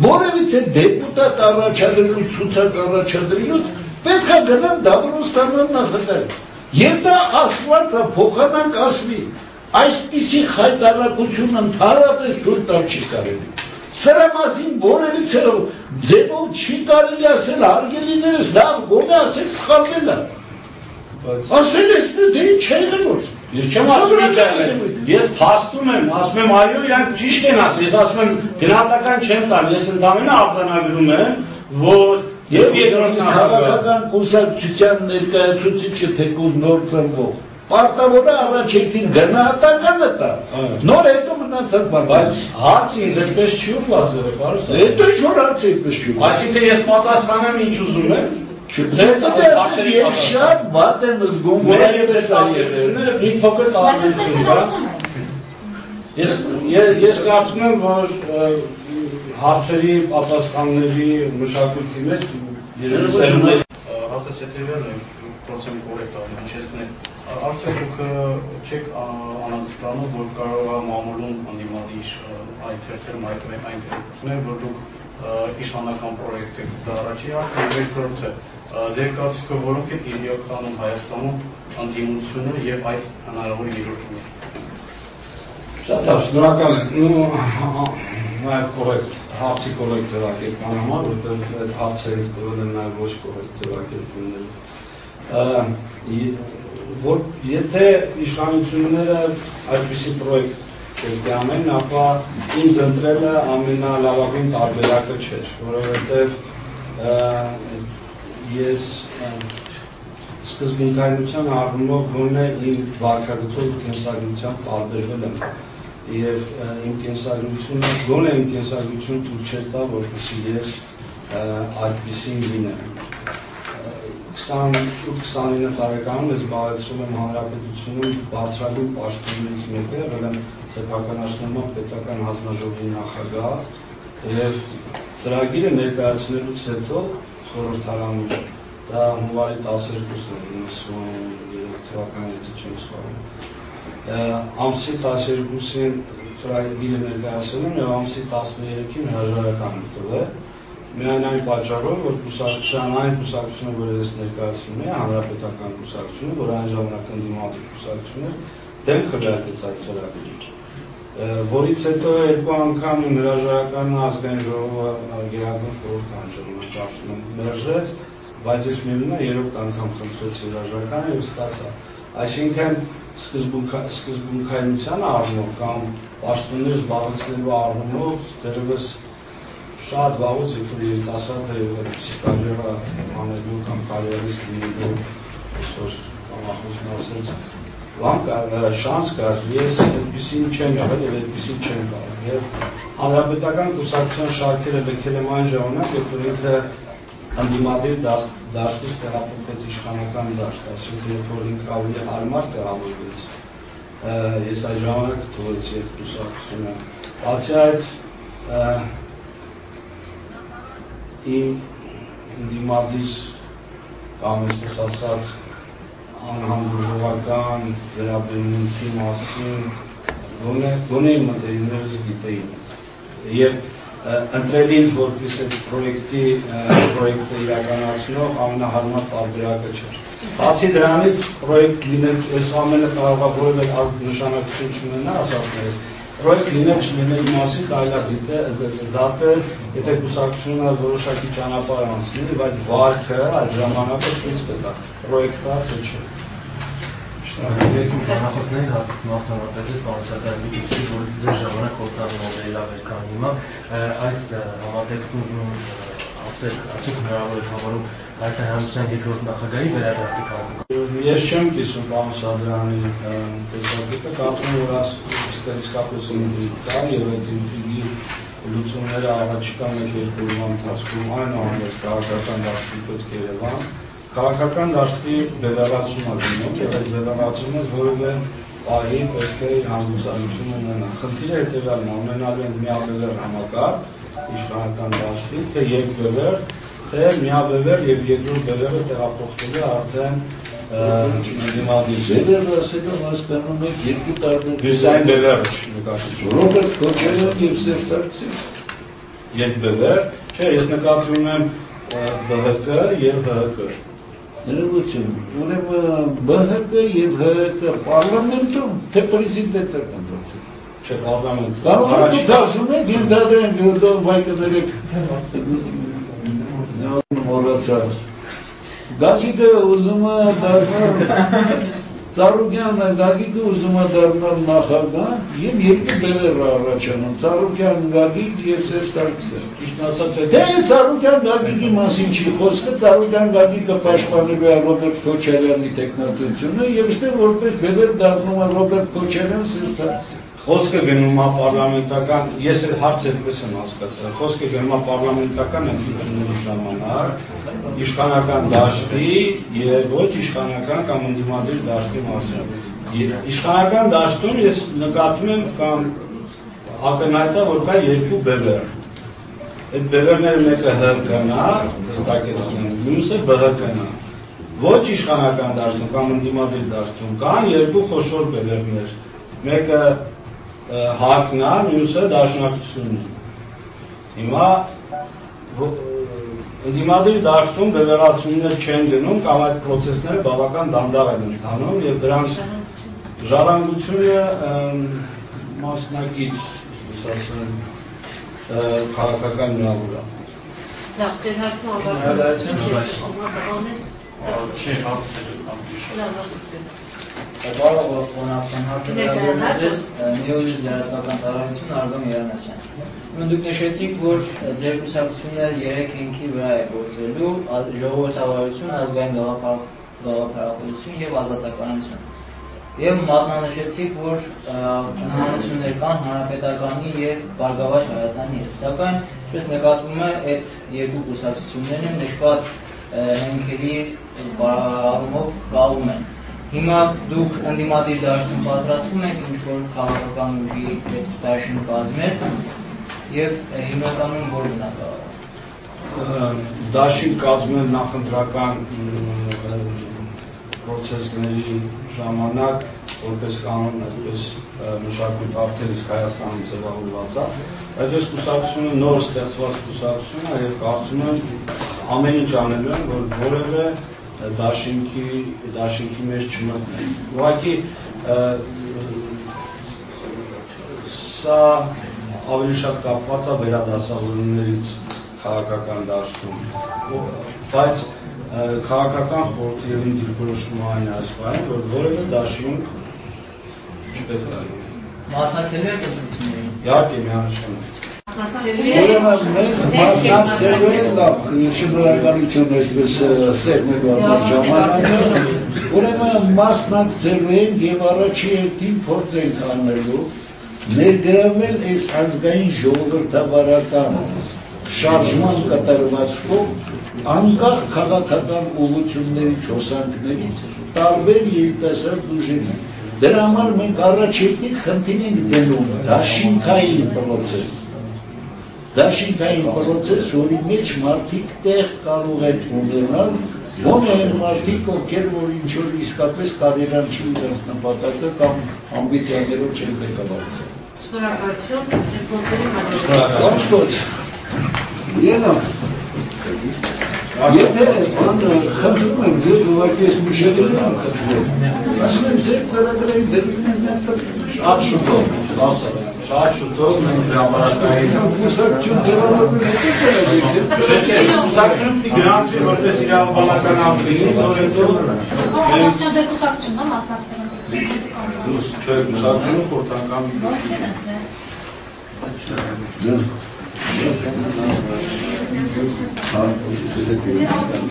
որևիցե դեպուտատ առաջադրելուց, ցուցակ առաջադրելուց պետք է գնան Դավրոստանան նախագահ։ Եվ դա ասված է, փոխանակ ասվի, այսպիսի խայտարակություն ընդհանրապես թույլ տալ չի կարելի։ Սրա մասին որևիցե ձևով չի կարելի ասել, հարգելիներս լավ գոնե ասել սխալվել է։ Ասել ես դե չէ գնոր։ Ես չեմ ասում ինչ ես փաստում եմ, ասում եմ այո, իրանք ճիշտ են ասում, ես ասում եմ գնահատական չեմ տալ, ես ընդամենը արձանագրում եմ, որ եւ երկրորդ քաղաքական կուսակցության ներկայացուցիչը թեկուզ նոր ծնվող պարտավոր է առաջին գնահատականը տա, նոր հետո մնացած բան։ Բայց հարցը ինձ այդպես չի ուղղված պարոս։ Հետո շուտ հարցը այդպես չի։ Այսինքն ես պատասխանեմ ինչ ուզում եմ։ Ես շատ վատ եմ զգում, որ այդպես է մի փոքր տարբերություն կա։ Ես կարծում եմ, որ հարցերի պատասխանների մշակույթի մեջ երևի սերունդը Հարտես Եթևյանն է, փորձեմ կորեկտ հնչեցնել։ Արդյոք դուք չեք անհանգստանում, որ կարող է մամուլում հանդիմադիր այդ թերթերում այն թերթությունները, որ դուք իշխանական պրոյեկտ եք, դա առաջի հարցը, եւ երկրորդը դեր կարծիքով որոնք են իրականում Հայաստանում ընդդիմությունը եւ այդ հնարավոր երրորդ ուժը։ Շատ լավ, շնորհակալ եմ։ Նաև կորեկտ հարցի կորեկտ ձևակերպման համար, որտեղ այդ հարցը ինձ տվել են նաև ոչ կորեկտ ձևակերպումները։ Որ եթե իշխանությունները այդպիսի պրոյեկտ պետք է անեն, ապա ինձ ընտրելը ամենալավագույն տարբերակը չէր, որովհետև ես սկզբունքայնության առումով գոնե իմ վարքագծով կենսագրությամբ տարբերվել եմ եւ իմ կենսագրությունը գոնե իմ կենսագրությունը ցույց չէ տա, որպեսզի ես այդպեսին լինեմ։ 20-29 տարեկանում ես զբաղեցրել եմ հանրապետությունում բարձրագույն պաշտոններից մեկը, եղել եմ սեփականաշնորհման պետական հանձնաժողովի նախագահ եւ ծրագիրը ներկայացնելուց հետո խորհրդարանում դա հունվարի 12-ն է 93 թվականի եթե սխալվում ամսի 12-ին ծրագիրը ներկայացնում եւ ամսի 13-ին հրաժարական տվել միայն այն պատճառով որ այն կուսակցությունը որ ես ներկայացնում եմ հանրապետական կուսակցությունը որ այն ժամանակ ընդդիմադիր կուսակցություն էր դեմ քվեարկեց այդ ծրագիրը որից հետո երկու անգամ հրաժարականը ազգային ժողովը գերագույն խորհրդանջում կարծում եմ մերժեց, բայց ես միևնույն է երրորդ անգամ խնդրեցի հրաժարականը եւ ստացա։ Այսինքն սկզբունքայնության առումով կամ պաշտոններ զբաղեցնելու առումով դեռևս շատ վաղուց երբ երիտասարդ է այդպիսի կարիերա անելու կամ կարիերիստ լինելու այսօր համախոսն ասեց Вам շանս կար, ես այդպիսին չեմ եղել եւ այդպիսին չեմ կարող եւ հանրապետական կուսակցության շարքերը լքել եմ այն ժամանակ, երբ որ ինքը ընդդիմադիր դաշտից տեղափոխվեց իշխանական դաշտ, այսինքն երբ որ ինքը ավելի հարմար տեղավորվեց, ես այդ ժամանակ թողեցի այդ կուսակցությունը։ Բացի այդ իմ ընդդիմադիր կամ այսպես ասած անհանդուրժողական վերաբերմունքի մասին գոնե իմ մտերիմներս գիտեին եւ ընտրել ինձ որպես այդ պրոյեկտը իրականացնող ամենահարմար տարբերակը չէր։ Բացի դրանից պրոյեկտ լինել այս ամենը կարող է որևէ նշանակություն չունենա, ասածներս պրոյեկտ լինել չլինելու մասին կարելի է դատել, եթե կուսակցությունը որոշակի ճանապարհ անցնի, բայց վարքը այդ ժամանակը ցույց կտա պրոյեկտը թե չէ։ Երկու բանախոսներին հարցից մասնավորապես բանասական դիտեցի, որ ձեր ժամանակ խորհրդանշանների լավ էր քան հիմա, այս համատեքստում ասեք, արդյոք հնարավոր է համարում Հայաստանի Հանրապետության երկրորդ նախագահի վերադարձի քաղաքական։ Ես չեմ կիսում պարոն Սադրյանի տեսակետը, կարծում եմ, որ իսկապես ինտրիգ կա եւ այդ ինտրիգի լուծումները առաջիկա 1-2 օրվա ընթացքում այնուամենայնիվ քաղաքական դաշտի պետք է Երևան քաղաքական դաշտի բևեռացում է լինում եւ այդ բևեռացումը որևէ պահի պետք է իր հանրությունություն ունենա։ Խնդիրը հետեւյալն է, ունենալու են միաբևեռ համակարգ իշխանական դաշտի, թե երկբևեռ, թե միաբևեռ եւ երկրորդ բևեռը տեղափոխվելու արդեն ընդդիմադիր։ Բևեռը ասելով հասկանում եք երկու տարբեր բյուզային բևեռը չի նկատի։ Ռոբերտ Քոչարյան եւ Սերժ Սարգսյան։ երկբևեռ, չէ, ես նկատում եմ ԲՀԿ եւ ՀՀԿ։ Ներողություն, ուրեմն ԲՀԿ եւ ՀՀԿ պարլամենտում թե պրեզիդենտը կընտրել։ Չէ, պարլամենտ։ Կարող եք ասում եք ընդդադրեն գյուղով վայտներեք։ Մոռացած։ Գագիկը ուզում է դառնալ Ծառուկյանը Գագիկը ուզում է դառնալ նախագահ եւ երկու բևեռ առաջանում Ծառուկյան Գագիկ եւ Սերժ Սարգսյան։ Ճիշտ ասած է։ Դե Ծառուկյան Գագիկի մասին չի խոսքը, Ծառուկյան Գագիկը պաշտպանելու է Ռոբերտ Քոչարյանի տեխնատությունը եւ այստեղ որպես բևեռ դառնում է Ռոբերտ Քոչարյան Սերժ Սարգսյան։ Խոսքը գնում է պարլամենտական, ես այդ հարցը այդպես եմ հասկացել, խոսքը գնում է պարլամենտական ընտրությունների ժամանակ, իշխանական դաշտի եւ ոչ իշխանական կամ ընդդիմադիր դաշտի մասին։ Իշխանական դաշտում ես նկատում եմ կամ ակնհայտ է, որ կա երկու բևեռ։ Այդ բևեռները մեկը ՀՀԿ-ն է, հստակեցնում, մյուսը ԲՀԿ-ն է։ Ոչ իշխանական դաշտում կամ ընդդիմադիր դաշտում կան երկու խոշոր բևեռներ։ Մեկը ՀԱԿ-ն է, մյուսը Դաշնակցությունն է։ Հիմա ընդդիմադիր դաշտում բևեռացումներ չեն գնում կամ այդ պրոցեսները բավական դանդաղ են ընթանում եւ դրանց ժառանգությունը մասնակից, ասեմ, քաղաքական միավոր է։ Լավ, ձեր հարցը ավարտվեց։ Չէ, հարցեր կամ լավ, ասացեք։ Կարող օնական հարցը վերաբերում Նեոժի լրատվական ծառայություն Արգամ Երանասյան։ Դուք նշեցիք, որ ձեր կուսակցությունը 3 հենքի վրա է գործելու՝ ժողովրդավարություն, ազգային գաղափարախոսություն եւ ազատականություն։ Եվ մատնանշեցիք, որ հնարավորություններ կան հանրապետականի եւ Բարգավաճ Հայաստանի հետ։ Սակայն, ինչպես նկատվում է, այդ երկու կուսակցություններն նշված հենքերի առումով կալում են։ Հիմա դուք ընդդիմադիր դաշտում պատրաստվում եք ինչ-որ քաղաքական ուժի դաշին կազմել եւ հիմնականում որ բնակավար։ Դաշին կազմել նախընտրական պրոցեսների ժամանակ որպես կանոն այդպես մշակույթ արդեն իսկ Հայաստանում ձևավորված է, բայց այս կուսակցությունը նոր ստեղծված կուսակցություն է եւ կարծում եմ ամեն ինչ անելու են, որ որևէ դաշինքի մեջ չմտնեն։ Ուղղակի սա ավելի շատ կապված է վերադասավորումներից քաղաքական դաշտում, բայց քաղաքական խորհրդի դիրքորոշումը այն ասում, որ որևէ դաշինք չպետք է լինի։ Մասնակցելու եք ընտրություններին։ Իհարկե միանշանակ։ Ուրեմն մենք մասնակցելու ենք լավ, շնորհակալություն այսպես սեղմելու համար ժամանակը, ուրեմն մասնակցելու ենք եւ առաջի հերթին փորձ ենք անելու ներգրավել այս ազգային ժողովրդավարական շարժման կատարվածքով անկախ քաղաքական ուղղություններից, հոսանքներից տարբեր երիտասարդ ուժերի։ Դրա համար մենք առաջ հերթին խնդիր ենք դնում դաշինքային պրոցես։ Դաշինքային պրոցես, որի մեջ մարդիկ տեղ կարող են ունենալ, ոնց են մարդիկ, ովքեր որ ինչ-որ իսկապես կարիերան չի իրենց նպատակը կամ ամբիցիաներով չեն ղեկավարել։ Շնորհակալություն, ձեր գործերի համար։ Ոնց Եղամ։ Եթե խնդրում եմ ձեզ ուղղակի ես միշակելին եմ խնդրում, ասում եմ ձեր ծրագրային դեպքին շատ շուտով, շատ շուտով մենք հրապարակային կուսակցություն ձևավորվել հետո ծրագրային Չէ, կուսակցությունը պիտի գրանցվի, որպես իրավաբանական ազգին, որ հետո Խորհրդական ձեր կուսակցությունն է մասնակցել չէ, կուսակցությունը խորհրդական Դե